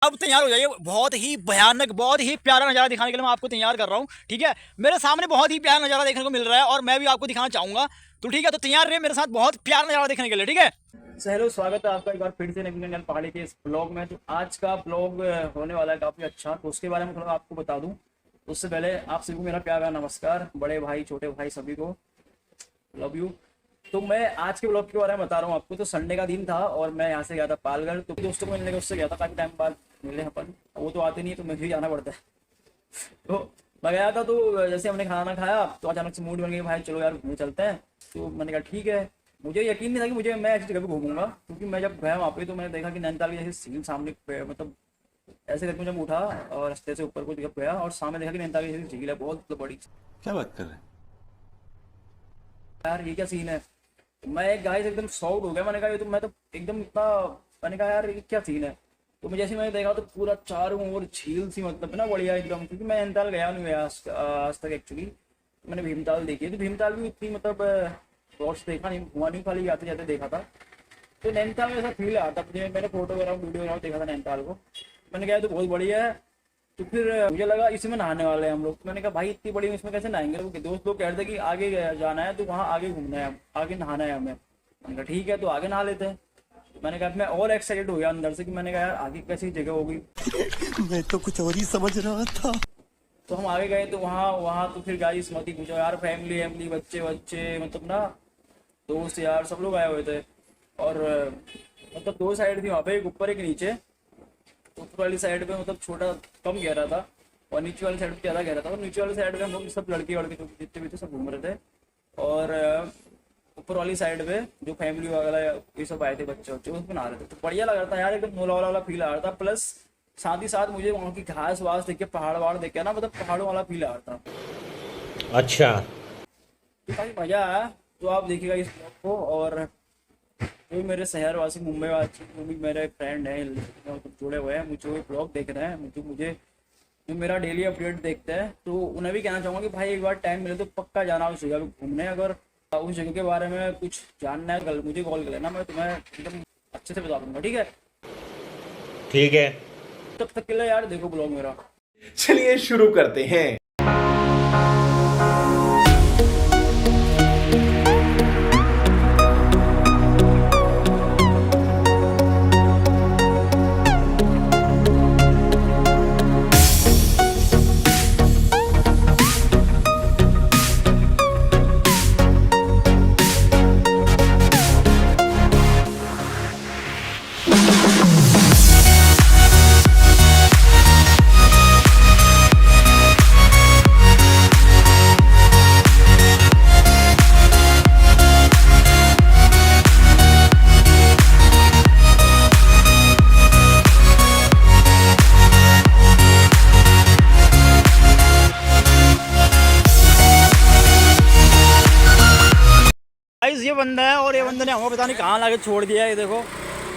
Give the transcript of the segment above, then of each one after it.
अब तैयार हो जाइए, बहुत ही भयानक, बहुत ही प्यारा नज़ारा दिखाने के लिए मैं आपको तैयार कर रहा हूँ। ठीक है, मेरे सामने बहुत ही प्यारा नज़ारा देखने को मिल रहा है और मैं भी आपको दिखाना चाहूँगा। तो ठीक है, तो तैयार रहिए मेरे साथ बहुत प्यारा नज़ारा देखने के लिए। ठीक है, हेलो, स्वागत है आपका एक बार फिर से नवीन पहाड़ी के इस ब्लॉग में। तो आज का ब्लॉग होने वाला है काफ़ी अच्छा, तो उसके बारे में थोड़ा आपको बता दूँ। उससे पहले आप सभी को मेरा प्यारा नमस्कार, बड़े भाई छोटे भाई सभी को लव यू। तो मैं आज के ब्लॉग के बारे में बता रहा हूँ आपको। तो संडे का दिन था और मैं यहाँ से गया था पालगढ़, तो दोस्तों को मिलने का उससे गया था, काफ़ी टाइम बाद मिले अपन। वो तो आते नहीं है तो मुझे भी जाना पड़ता है। तो मैं गया था, तो जैसे हमने खाना खाया तो अचानक से मूड बन गया, भाई चलो यार घूमने चलते हैं। तो मैंने कहा ठीक है। मुझे यकीन नहीं था कि मैं ऐसी जगह पे घूमूंगा, क्योंकि मैं जब गया वहाँ पे तो मैंने देखा कि नैनीताल की जैसे सीन सामने मतलब ऐसे करके जब उठा और रास्ते से ऊपर को जगह गया और सामने देखा कि नैनीताल की जैसी झील है, बहुत बड़ी। क्या बात कर रहे हैं यार ये क्या सीन है। मैं एक गाइस एकदम शॉक्ड हो गया। मैंने कहा ये तो मैं तो एकदम इतना, मैंने कहा यार ये क्या सीन है। तो मैं जैसे मैंने देखा तो पूरा चारों ओर झील सी, मतलब ना बढ़िया एकदम। क्योंकि मैं नैनीताल गया नहीं गया आज तक एक्चुअली। मैंने भीमताल देखी है, तो भीमताल भी इतनी मतलब रोड से देखा नहीं, घुमा नहीं, खाली जाते जाते देखा था। तो नैनीताल में ऐसा फील आता मुझे। मैंने फोटो वगैरह वीडियो वगैरह देखा था नैनीताल को। मैंने कहा तो बहुत बढ़िया है। तो फिर मुझे लगा इसमें नहाने वाले हैं हम लोग। मैंने कहा भाई इतनी बड़ी इसमें कैसे नहाएंगे। तो दोस्त लोग कह रहे थे कि आगे जाना है, तो वहाँ आगे घूमना है, आगे नहाना है हमें। मैंने कहा ठीक है, तो आगे नहा लेते हैं। मैंने कहा मैं और एक्साइटेड हो गया अंदर से कि मैंने कहा यार आगे कैसी जगह होगी। मैं तो कुछ और ही समझ रहा था। तो हम आगे गए तो वहाँ तो फिर गाइस मत ही पूछो यार, फैमिली बच्चे मतलब ना दोस्त यार सब लोग आए हुए थे। और मतलब दो साइड थी वहाँ पे, एक ऊपर एक नीचे। ऊपर वाली साइड पे मतलब छोटा कम गहरा था और नीचे वाली साइड पे ज़्यादा गहरा था। और नीचे वाली साइड पे हम लोग सब लड़के जितने भी थे सब घूम रहे थे। और ऊपर वाली साइड पे जो फैमिली वगैरह ये सब आए थे बच्चे उसमें नहा रहे थे। तो बढ़िया लग रहा था यार, एकदम नोला वाला फील आ रहा था। प्लस साथ ही साथ मुझे वहाँ की घास वास देख के, पहाड़ वहाड़ देख के ना, मतलब पहाड़ों वाला फील आ रहा था। अच्छा, तो काफ़ी मज़ा आया। तो आप देखिएगा इस ब्लॉग को। और जो मेरे शहरवासी मुंबई वासी जो भी मेरे फ्रेंड हैं मतलब जुड़े हुए हैं, मुझे ब्लॉग देख रहे हैं, मुझे जो मेरा डेली अपडेट देखते हैं, तो उन्हें भी कहना चाहूँगा कि भाई एक बार टाइम मिले तो पक्का जाना उस जगह पे घूमने। अगर उस जगह के बारे में कुछ जानना है कल मुझे कॉल कर लेना, मैं तुम्हें एकदम अच्छे से बता दूंगा। ठीक है, ठीक है। तब तक के लिए यार देखो ब्लॉग मेरा। चलिए शुरू करते हैं। ये बंदा है और ये बंदे ने हमें पता नहीं कहाँ लाके छोड़ दिया है। ये देखो,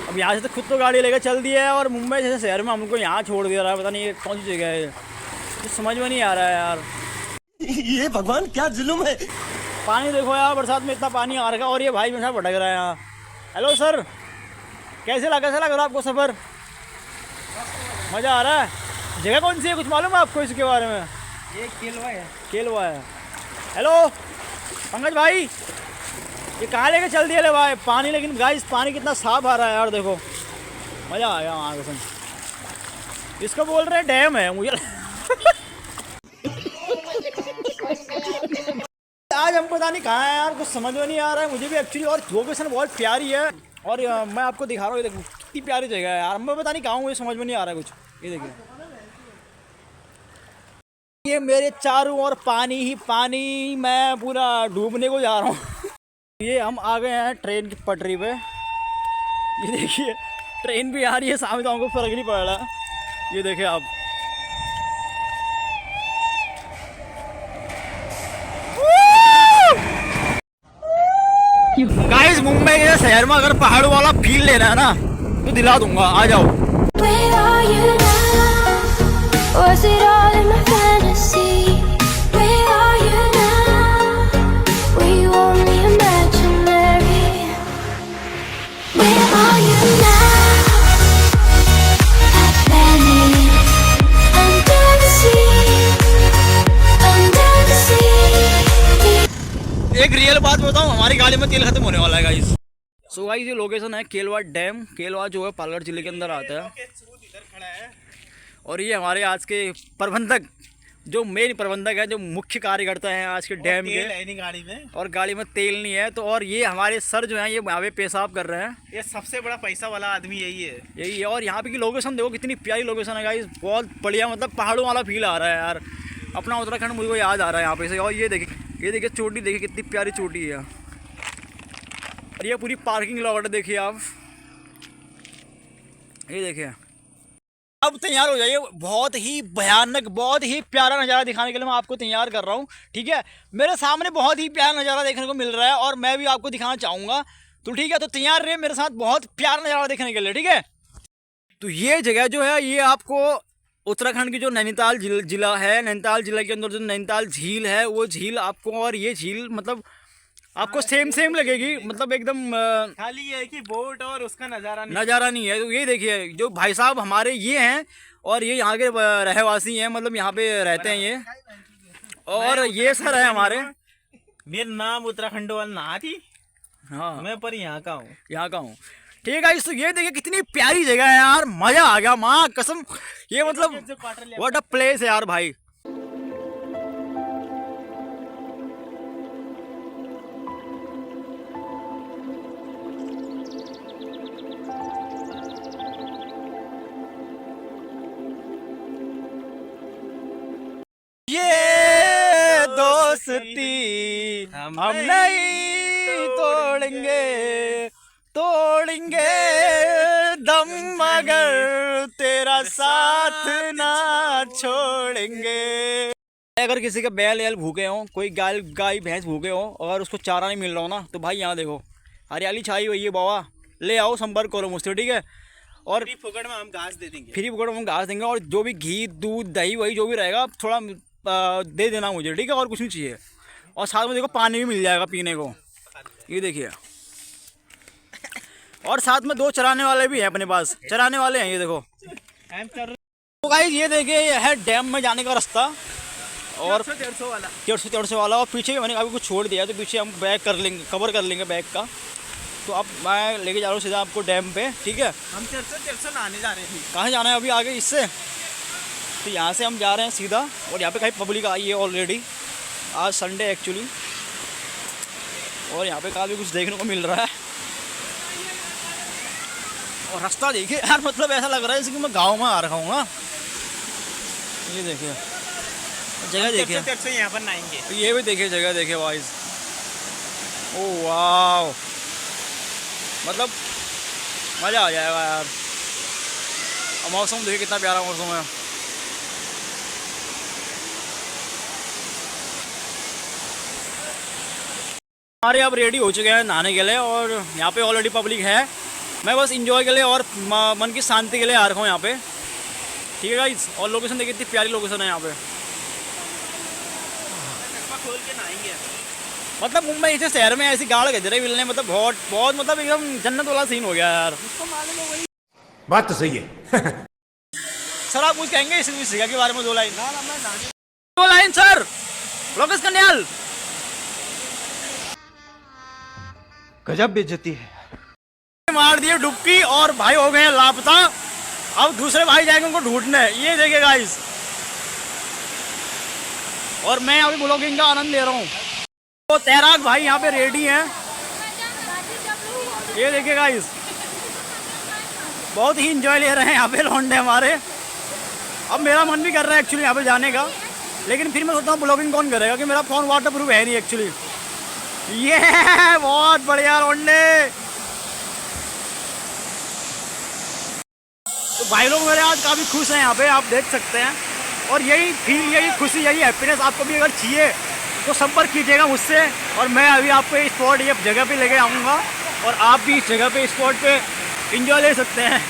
अब यहाँ से तो खुद तो गाड़ी लेकर चल दिया है और मुंबई जैसे शहर में हमको यहाँ छोड़ दिया रहा है। पता नहीं ये कौन सी जगह है, ये समझ में नहीं आ रहा है यार। ये भगवान क्या जुल्म है। पानी देखो यार, बरसात में इतना पानी आ रखा है और ये भाई मेरे साथ भटक रहा है यहाँ। हेलो सर, कैसे लग रहा है आपको सफ़र? मज़ा आ रहा है? जगह कौन सी है, कुछ मालूम है आपको इसके बारे में? ये केलवा है। हेलो पंकज भाई, ये कहाँ लेके चल दिया ले भाई पानी। लेकिन गाइस पानी कितना साफ आ रहा है यार, देखो मज़ा आ गया वहाँ कसम। इसको बोल रहे हैं डैम है मुझे। आज हमको पता नहीं कहाँ है यार, कुछ समझ में नहीं आ रहा है मुझे भी एक्चुअली। और लोकेशन बहुत प्यारी है और मैं आपको दिखा रहा हूँ, देखो कितनी प्यारी जगह है यार। मैं पता नहीं कहाँ हूँ, मुझे समझ में नहीं आ रहा है कुछ। ये देखिए, ये मेरे चारों ओर पानी ही पानी, मैं पूरा डूबने को जा रहा हूँ। ये हम आ गए हैं ट्रेन की पटरी पे। ये देखिए ट्रेन भी आ रही है सामने, तो हमको फर्क नहीं पड़ रहा। ये देखिए आप, गाइस मुंबई के शहर में अगर पहाड़ों वाला फील लेना है ना तो दिला दूंगा, आ जाओ। Where are you now? बताऊं, हमारी गाड़ी में तेल खत्म होने वाला है गाइस। सो गाइस ये लोकेशन है केलवा डैम। केलवा जो है पालघर जिले के अंदर आता है। और ये हमारे आज के प्रबंधक, जो मेन प्रबंधक है, जो मुख्य कार्यकर्ता हैं आज के डैम के। है नहीं गाड़ी में, और गाड़ी में तेल नहीं है। तो और ये हमारे सर जो हैं ये यहाँ पे पेशाब कर रहे हैं। ये सबसे बड़ा पैसा वाला आदमी यही है। यही है। और यहाँ पे की लोकेशन देखो कितनी प्यारी लोकेशन है गाइस, बहुत बढ़िया, मतलब पहाड़ों वाला फील आ रहा है यार। अपना उत्तराखंड मुझे याद आ रहा है यहाँ पे से। और ये देखिए चोटी देखिए, कितनी प्यारी चोटी है। और ये पूरी पार्किंग लॉट देखिए आप, ये देखिए। अब तैयार हो जाइए, बहुत ही भयानक, बहुत ही प्यारा नज़ारा दिखाने के लिए मैं आपको तैयार कर रहा हूँ। ठीक है, मेरे सामने बहुत ही प्यारा नज़ारा देखने को मिल रहा है और मैं भी आपको दिखाना चाहूँगा। तो ठीक है, तो तैयार रहे मेरे साथ बहुत प्यारा नज़ारा देखने के लिए। ठीक है, तो ये जगह जो है ये आपको उत्तराखंड की जो नैनीताल जिला है, नैनीताल जिला के अंदर जो नैनीताल झील है वो झील आपको, और ये झील मतलब आपको सेम लगेगी, मतलब एकदम खाली ये है कि बोट और उसका नज़ारा नहीं है। तो ये देखिए जो भाई साहब हमारे ये हैं, और ये यहाँ के रहवासी हैं, मतलब यहाँ पे रहते हैं ये। और ये सर है हमारे, मेरा नाम उत्तराखंड वाला ना थी। हाँ, मैं पर यहाँ का हूँ। ठीक है। तो ये देखिए कितनी प्यारी जगह है यार, मजा आ गया माँ कसम। ये मतलब व्हाट अ प्लेस है यार भाई। ये दोस्ती हम नहीं तोड़ेंगे दम, मगर तेरा साथ ना छोड़ेंगे। अगर किसी का बैल वैल भूखे हो, कोई गाय भैंस भूखे हो और उसको चारा नहीं मिल रहा हो ना, तो भाई यहाँ देखो हरियाली छाई हुई है बाबा, ले आओ, संपर्क करो मुझसे। ठीक है, और फ्री फुकट में हम घास दे देंगे। और जो भी घी दूध दही वही जो भी रहेगा थोड़ा दे देना मुझे। ठीक है, और कुछ नहीं चाहिए। और साथ में देखो पानी भी मिल जाएगा पीने को, ये देखिए। और साथ में 2 चराने वाले भी हैं अपने पास, चराने वाले हैं ये देखो। तो गाइस ये देखिए ये है डैम में जाने का रास्ता, और 150 वाला। और पीछे मैंने अभी कुछ छोड़ दिया, तो पीछे हम बैग कवर कर लेंगे बैग का। तो अब मैं लेके जा रहा हूँ सीधा आपको डैम पे। ठीक है, हम 150 नहाने जा रहे थे। कहाँ जाना है अभी आगे इससे? तो यहाँ से हम जा रहे हैं सीधा। और यहाँ पे काफ़ी पब्लिक आई है ऑलरेडी, आज संडे एक्चुअली। और यहाँ पे काफ़ी कुछ देखने को मिल रहा है। और रास्ता देखिए यार, मतलब ऐसा लग रहा है जैसे कि मैं गांव में आ रखा हूँ ना। ये देखिए जगह देखिए, यहाँ पर नहाएंगे। ये भी देखिए जगह देखिए वाइज। ओ वाह, मतलब मज़ा आ जाएगा यार। और मौसम देखिए कितना प्यारा मौसम है। हमारे अब रेडी हो चुके हैं नहाने के लिए, और यहाँ पे ऑलरेडी पब्लिक है। मैं बस इंजॉय के लिए और मन की शांति के लिए आ रखा हूँ यहाँ पे। ठीक है गाइस, और लोकेशन देखिए कितनी प्यारी लोकेशन है यहाँ पे। खोल के नहाएंगे। मतलब मुंबई जैसे शहर में ऐसी गाड़ गजरे मिलने, मतलब बहुत मतलब एकदम जन्नत वाला सीन हो गया यार। बात तो सही है। सर आप कुछ कहेंगे इस जगह के बारे में? 2 लाइन सर। लोकेश कन्याल गजब बेइज्जती है। मार दिए डुबकी और भाई हो गए लापता। अब दूसरे भाई जाएंगे उनको ढूंढने। ये देखिए गाइस, और मैं अभी ब्लॉगिंग का आनंद ले रहा हूँ। तो तैराक भाई यहाँ पे रेडी हैं, ये देखिए गाइस, बहुत ही इंजॉय ले रहे हैं यहाँ पे लौंडे हमारे। अब मेरा मन भी कर रहा है एक्चुअली यहाँ पे जाने का, लेकिन फिर मैं सोचता हूँ ब्लॉगिंग कौन करेगा कि मेरा फ़ोन वाटर प्रूफ है नहीं एक्चुअली। ये बहुत बढ़िया लौंडे। तो भाई लोग मेरे आज काफ़ी खुश हैं यहाँ पे, आप देख सकते हैं। और यही फील, यही खुशी, यही हैप्पीनेस आपको भी अगर चाहिए तो संपर्क कीजिएगा मुझसे। और मैं अभी आपको इस स्पॉट, ये जगह पे लेके आऊँगा, और आप भी इस जगह पे, इस स्पॉट पे एंजॉय ले सकते हैं।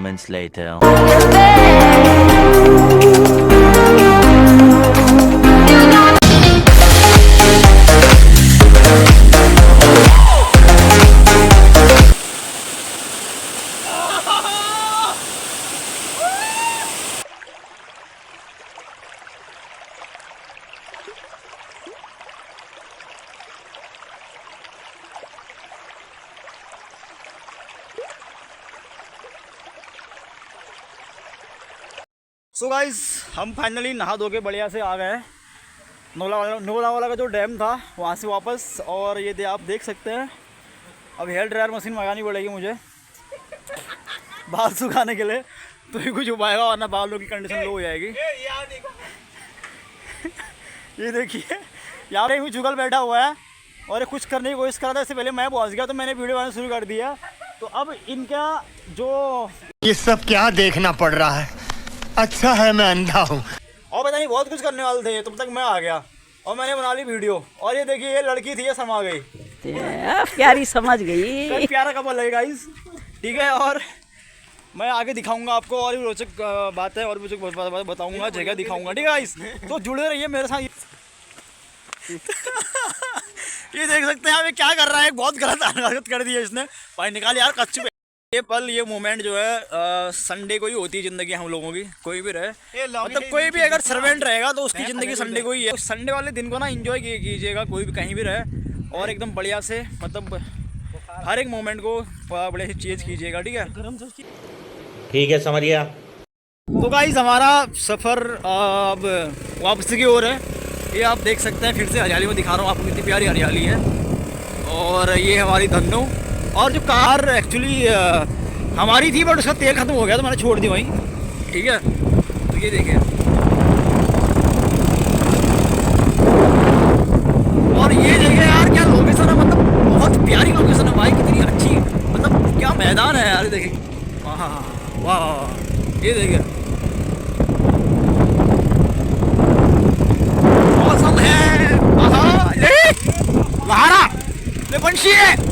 moments later. सो गाइस हम फाइनली नहा धो के बढ़िया से आ गए हैं नोला वाला का जो डैम था वहाँ से वापस। और ये आप देख सकते हैं अब हेयर ड्रायर मशीन मंगानी पड़ेगी मुझे बाल सुखाने के लिए, तो ही कुछ उपाएगा वरना बालों की कंडीशन लो हो जाएगी। ये देखिए यहाँ पे भी जुगल बैठा हुआ है और ये कुछ करने की कोशिश कर रहा था। इससे पहले मैं पहुँच गया तो मैंने वीडियो बनाना शुरू कर दिया। तो अब इनका जो ये सब क्या देखना पड़ रहा है, अच्छा है मैं अंधा हूँ। और पता नहीं बहुत कुछ करने वाले थे, तब तक मैं आ गया और मैंने बना ली वीडियो। और ये देखिए ये लड़की थी, ये समा गई, प्यारी समझ गई। प्यारा कपल है गाइस, ठीक है। और मैं आगे दिखाऊंगा आपको और भी रोचक बातें और भी कुछ बताऊंगा, जगह दिखाऊंगा, ठीक है गाइस। तो जुड़े रहिए मेरे साथ। ये देख सकते हैं आप ये क्या कर रहा है, बहुत गलत हरकत कर दी है इसने। भाई निकाल यार कच्ची। ये पल ये मोमेंट जो है संडे को ही होती है ज़िंदगी हम लोगों की, कोई भी रहे, मतलब कोई भी अगर सर्वेंट रहेगा तो उसकी ज़िंदगी संडे को ही है। संडे वाले दिन को ना एंजॉय कीजिएगा, कोई भी कहीं भी रहे, और एकदम बढ़िया से मतलब हर एक मोमेंट को बढ़िया से चेंज कीजिएगा, ठीक है। ठीक है, समझ गया। तो गाइस हमारा सफ़र अब वापसी की ओर है। ये आप देख सकते हैं, फिर से हरियाली में दिखा रहा हूँ आपको, कितनी प्यारी हरियाली है। और ये हमारी धन्नो, और जो कार एक्चुअली हमारी थी बट उसका तेल ख़त्म हो गया तो मैंने छोड़ दी वहीं, ठीक है। तो ये देखिए, और ये देखिए यार क्या लोकेशन है, मतलब बहुत प्यारी लोकेशन है भाई, कितनी अच्छी, मतलब क्या मैदान है यार। देखिए वाह वाह, ये देखिए मौसम है, ले पंछी है।